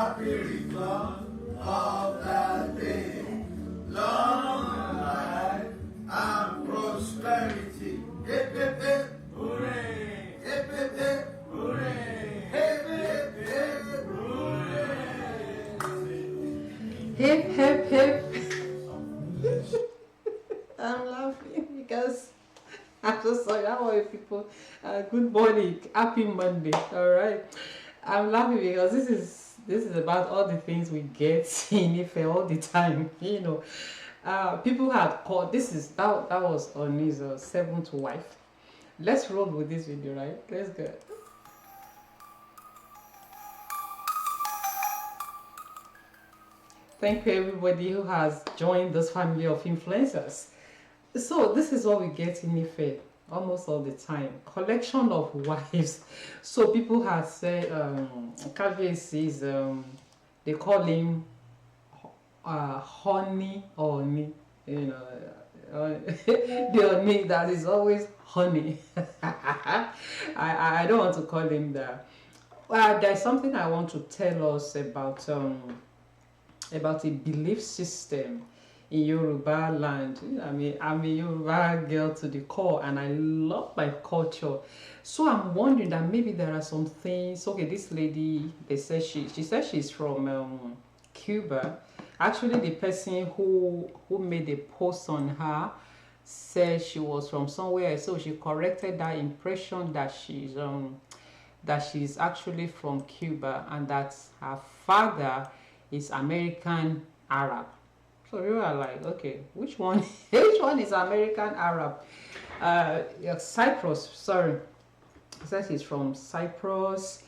happy return of the day. Long life and prosperity. Hip, hip, hip. Hooray. Hip, hip, hip. Hooray. Hip, hip, hip. Hooray. Hip, hip, hip. I'm laughing because I'm so sorry. How are you people? Good morning. Happy Monday. All right. I'm laughing because this is about all the things we get in Ife all the time. People had called. That was on his seventh wife. Let's roll with this video, right? Let's go. Thank you everybody who has joined this family of influencers. So this is what we get in Ife almost all the time. Collection of wives. So people have said Calvis is they call him honey or Ooni, the Ooni that is always honey. I don't want to call him that. There's something I want to tell us about a belief system in Yoruba land. I'm a Yoruba girl to the core and I love my culture. So I'm wondering that maybe there are some things. Okay, this lady, they said she said she's from Cuba. Actually, the person who made a post on her said she was from somewhere, so she corrected that impression that she's actually from Cuba and that her father is American Arab. So we were like, okay, which one which one is American Arab? Cyprus, sorry. It says he's from Cyprus,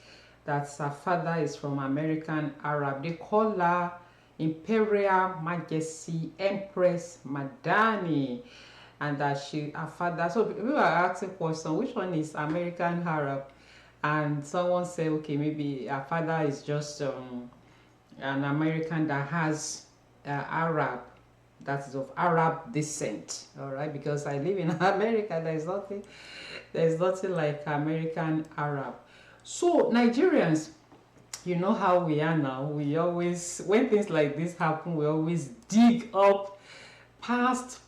that her father is from American Arab. They call her Imperial Majesty Empress Madani, and that her father, so we were asking question, which one is American Arab? And someone said, okay, maybe her father is just an American that has Arab, that is of Arab descent. All right, because I live in America, there's nothing like American Arab. So Nigerians, you know how we are now. We always, when things like this happen, we always dig up past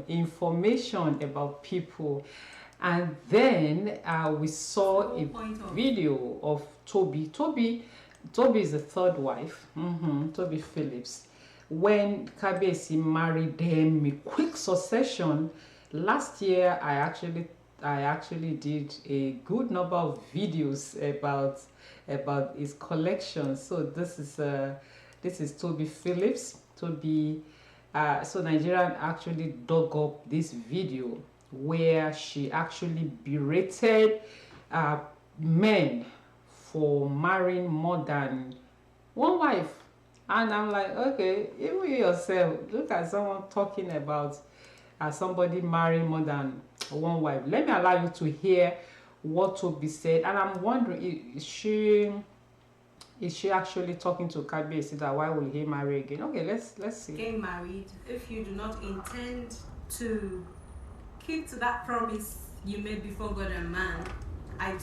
information about people. And then we saw a video of Toby. Toby is the third wife, Toby Phillips. When Kabesi married them in quick succession, last year I actually did a good number of videos about his collection. So this is Toby Phillips. So Nigerian actually dug up this video where she actually berated men for marrying more than one wife. And I'm like, okay, even you yourself, look at someone talking about somebody marrying more than one wife. Let me allow you to hear what Toby said. And I'm wondering, is she actually talking to Kabiyesi that why will he marry again? Okay, let's see. Getting married, if you do not intend to keep to that promise you made before God and man, I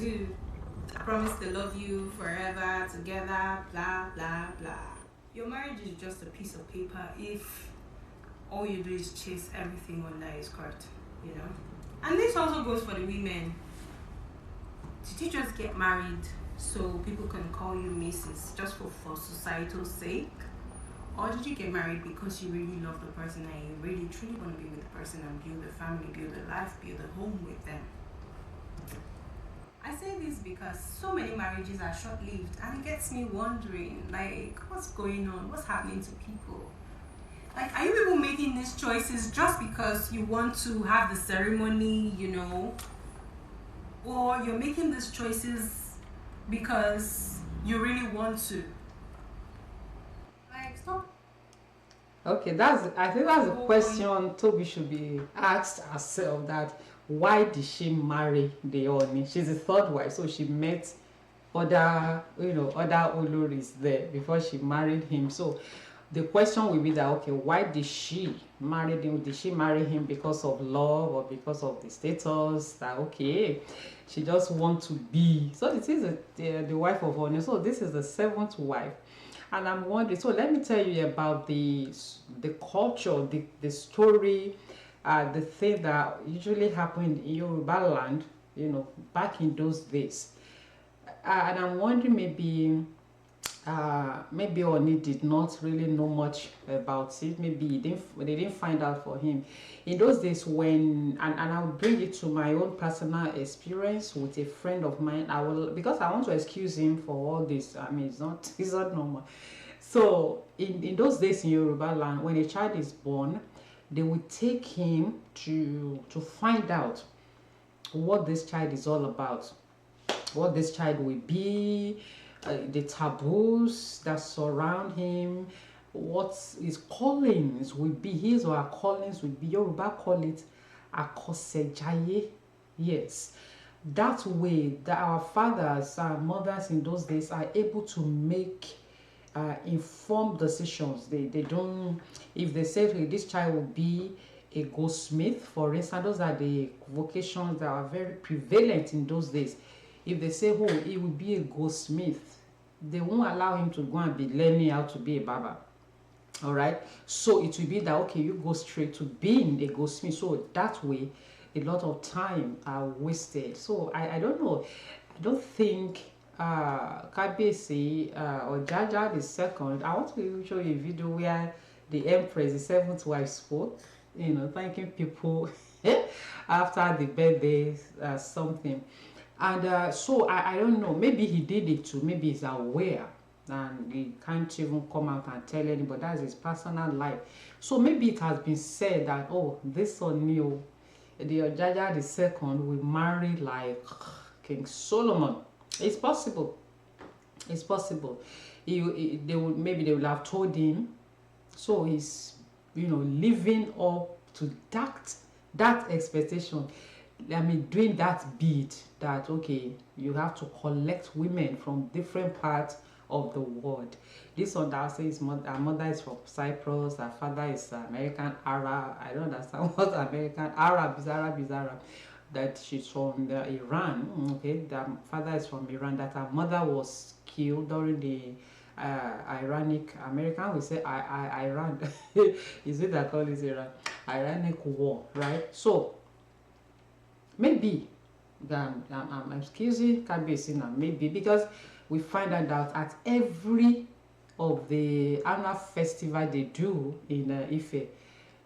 promise to love you forever, together, blah, blah, blah. Your marriage is just a piece of paper if all you do is chase everything under his skirt, And this also goes for the women. Did you just get married so people can call you Mrs. just for societal sake? Or did you get married because you really love the person and you really truly want to be with the person and build a family, build a life, build a home with them? I say this because so many marriages are short-lived and it gets me wondering, like, what's going on? What's happening to people? Like, are you people making these choices just because you want to have the ceremony, Or you're making these choices because you really want to? Like, stop. Okay, I think that's a question Toby should be asked herself, that why did she marry the Ooni? She's the third wife, so she met other Oloris there before she married him. So the question will be that, okay, why did she marry him? Did she marry him because of love or because of the status? That, okay, she just wants to be. So this is the wife of Ooni. So this is the 7th wife. And I'm wondering, so let me tell you about the culture, the story, the thing that usually happened in Yoruba land, you know, back in those days. And I'm wondering, maybe Ooni did not really know much about it. Maybe they didn't find out for him. In those days when, and I'll bring it to my own personal experience with a friend of mine. I will, because I want to excuse him for all this. I mean, it's not normal. So in those days in Yoruba land, when a child is born, they would take him to find out what this child is all about, what this child will be, the taboos that surround him, what his callings will be, his or her callings will be. Yoruba call it akosejaye. Yes, that way that our fathers, our mothers in those days are able to make informed decisions. They don't, if they say, hey, this child will be a goldsmith, for instance, those are the vocations that are very prevalent in those days. If they say, oh, he will be a goldsmith, they won't allow him to go and be learning how to be a barber. All right, so it will be that, okay, you go straight to being a goldsmith. So that way a lot of time are wasted. So I don't know, I don't think Kabiyesi or Jaja the second, I want to show you a video where the Empress, the 7th wife, spoke, you know, thanking people after the birthday, something. And so I don't know, maybe he did it too, maybe he's aware and he can't even come out and tell anybody. That's his personal life. So maybe it has been said that, oh, this Ooni, the Jaja the second will marry like King Solomon. It's possible. It's possible. Maybe they will have told him. So he's, you know, living up to that expectation. I mean, doing that bid that, okay, you have to collect women from different parts of the world. This one that says her mother is from Cyprus, her father is American Arab. I don't understand what American Arab is. Arab is Arab. That she's from Iran. Okay, the father is from Iran. That her mother was killed during the Iranic, American we say Iran. Is it that call it Iran? Iranic war, right? So maybe I'm excusing Kabiyesi now, maybe because we find out at every of the annual festival they do in Ife,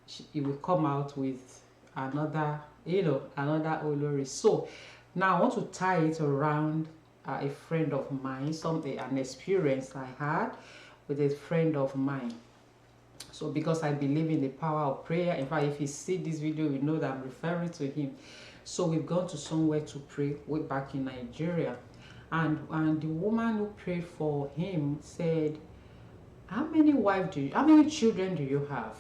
he will come out with another, you know, another Olori. So now I want to tie it around a friend of mine, an experience I had with a friend of mine. So because I believe in the power of prayer, in fact, if you see this video, you know that I'm referring to him. So we've gone to somewhere to pray way back in Nigeria, and the woman who prayed for him said, how many children do you have?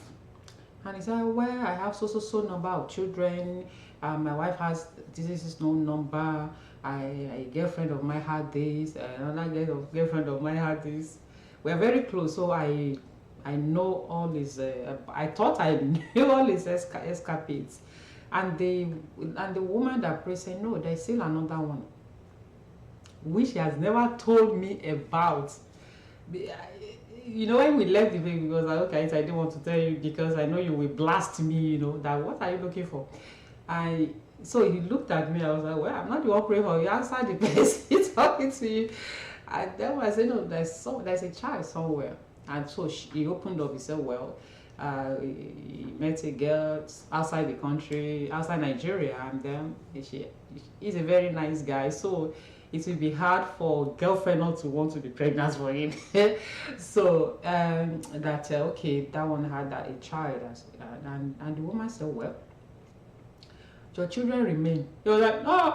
And he said, well, I have so number of children. My wife has this is no number. A girlfriend of mine had this. Another girlfriend of mine had this. We're very close, so I know all his. I thought I knew all his escapades. And the woman that prayed said, no, there's still another one, which he has never told me about. You know, when we left the baby, because like, okay, I didn't want to tell you because I know you will blast me, you know, that what are you looking for? So he looked at me, I was like, well, I'm not the one praying for you, answer the person talking to you. And then I said, no, there's a child somewhere. And so he opened up, he said, well, he met a girl outside the country, outside Nigeria, and then he's a very nice guy. So it will be hard for a girlfriend not to want to be pregnant for him. So okay, that one had a child, and the woman said, well, your children remain. He was like, no,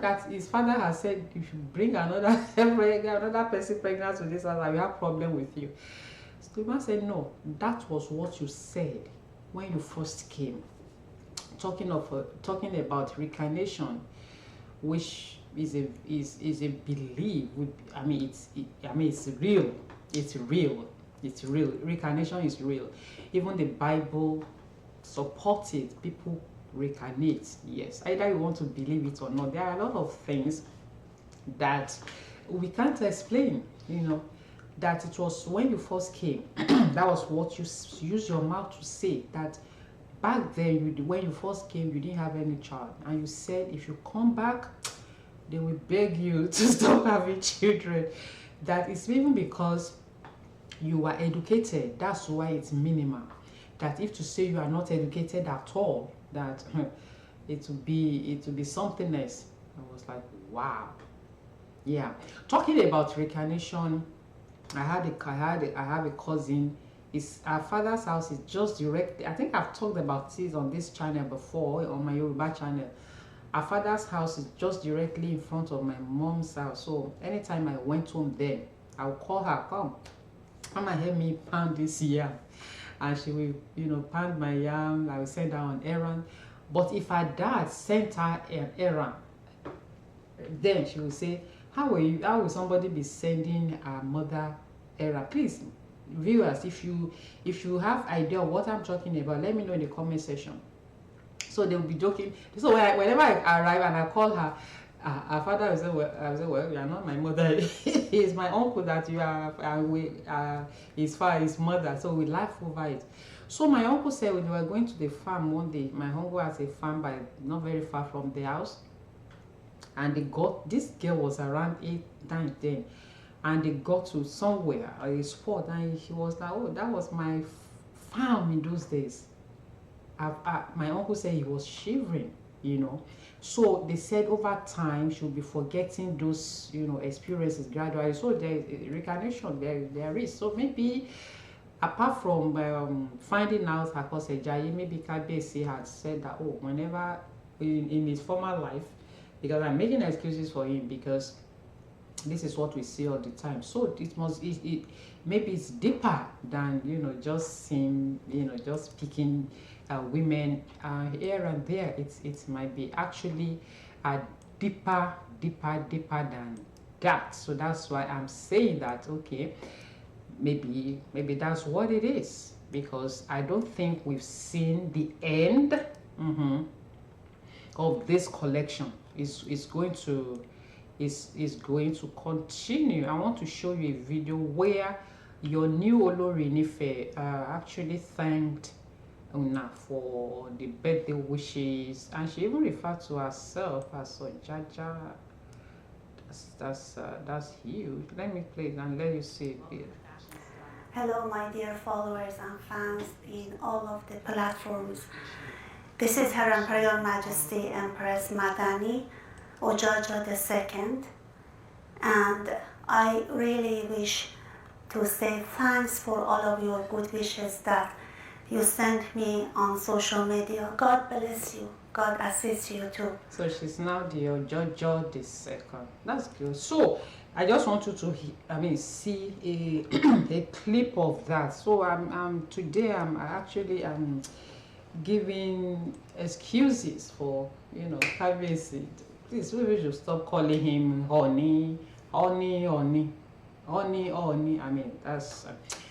that his father has said if you bring another person pregnant to this house, I will have problem with you. So the woman said, no, that was what you said when you first came, talking about reincarnation, which is a belief. It's real. It's real. It's real. Reincarnation is real. Even the Bible supports it. People reincarnate. Yes, either you want to believe it or not. There are a lot of things that we can't explain, you know, that it was when you first came, that was what you use your mouth to say, that back then, when you first came, you didn't have any child, and you said if you come back, they will beg you to stop having children. That is even because you are educated. That's why it's minimal. That if to say you are not educated at all, that it will be something else. I was like, wow. Yeah. Talking about reincarnation, I have a cousin. Our father's house is just directly, I think I've talked about this on this channel before, on my Yoruba channel. Our father's house is just directly in front of my mom's house. So anytime I went home there, I'll call her, come and help me pound this yam. And she will, you know, pound my yam. I will send her on errand. But if her dad sent her an errand, then she will say, how will somebody be sending her mother errand? Please, viewers, if you have idea of what I'm talking about, let me know in the comment section. So they'll be joking. So whenever I arrive and I call her, her father will say, well, you are not my mother. He is my uncle that you are, his mother. So we laugh over it. So my uncle said when they were going to the farm one day, my uncle has a farm by not very far from the house. And this girl was around 8, 9, 10. And they got to somewhere, a spot, and he was like, oh, that was my farm in those days. My uncle said he was shivering, you know. So they said over time she'll be forgetting those, you know, experiences gradually. So there is reincarnation, there is. So maybe apart from finding out her cause jájá, maybe Kabiyesi had said that, oh, whenever in his former life, because I'm making excuses for him because this is what we see all the time. So maybe it's deeper than, you know, just him, you know, just picking women here and there. It might be actually deeper than that. So that's why I'm saying that, okay, maybe that's what it is, because I don't think we've seen the end of this collection. Is going to continue. I want to show you a video where your new Olori Nife actually thanked Una for the birthday wishes, and she even referred to herself as a jájá. That's huge. Let me play it and let you see it. Hello, my dear followers and fans in all of the platforms. This is Her Imperial Majesty Empress Madani Ojaja II, and I really wish to say thanks for all of your good wishes that you sent me on social media. God bless you. God assist you too. So she's now the Ojaja II. That's good. So I just want you to, see a clip of that. So today I'm actually giving excuses for, you know, Kabiyesi. Please, we should stop calling him Ooni. I mean, that's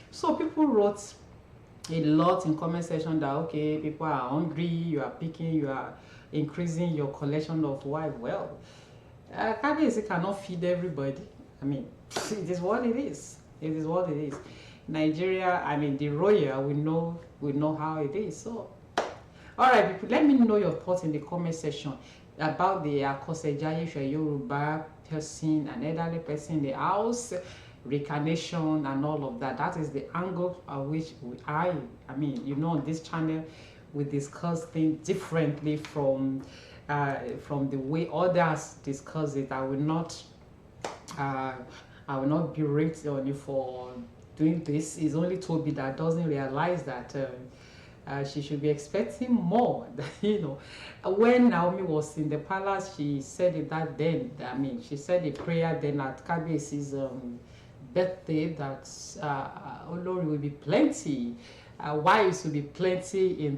so people wrote a lot in comment section that, okay, people are hungry, you are increasing your collection of wife. Well, Kabiyesi cannot feed everybody. I mean, it is what it is. It is what it is. Nigeria, I mean, the royal, we know how it is. So all right, people, let me know your thoughts in the comment section about the Akose Jájá, if you're a Yoruba person, an elderly person in the house, reincarnation and all of that. That is the angle at which I mean, you know, on this channel we discuss things differently from the way others discuss it. I will not berate on you for doing this. It's only Toby that doesn't realize that she should be expecting more. You know, when Naomi was in the palace, she said it that then. I mean, she said a prayer then at Kabiyesi's birthday that Olori will be plenty, wives will be plenty in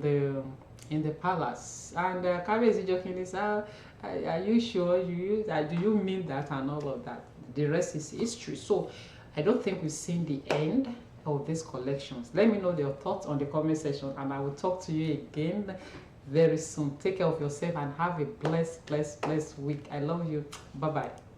the palace. And Kabiyesi jokingly said, "Are you sure? Do you mean that?" and all of that. The rest is history. So I don't think we've seen the end of these collections. Let me know your thoughts on the comment section, and I will talk to you again very soon. Take care of yourself and have a blessed week. I love you. Bye bye.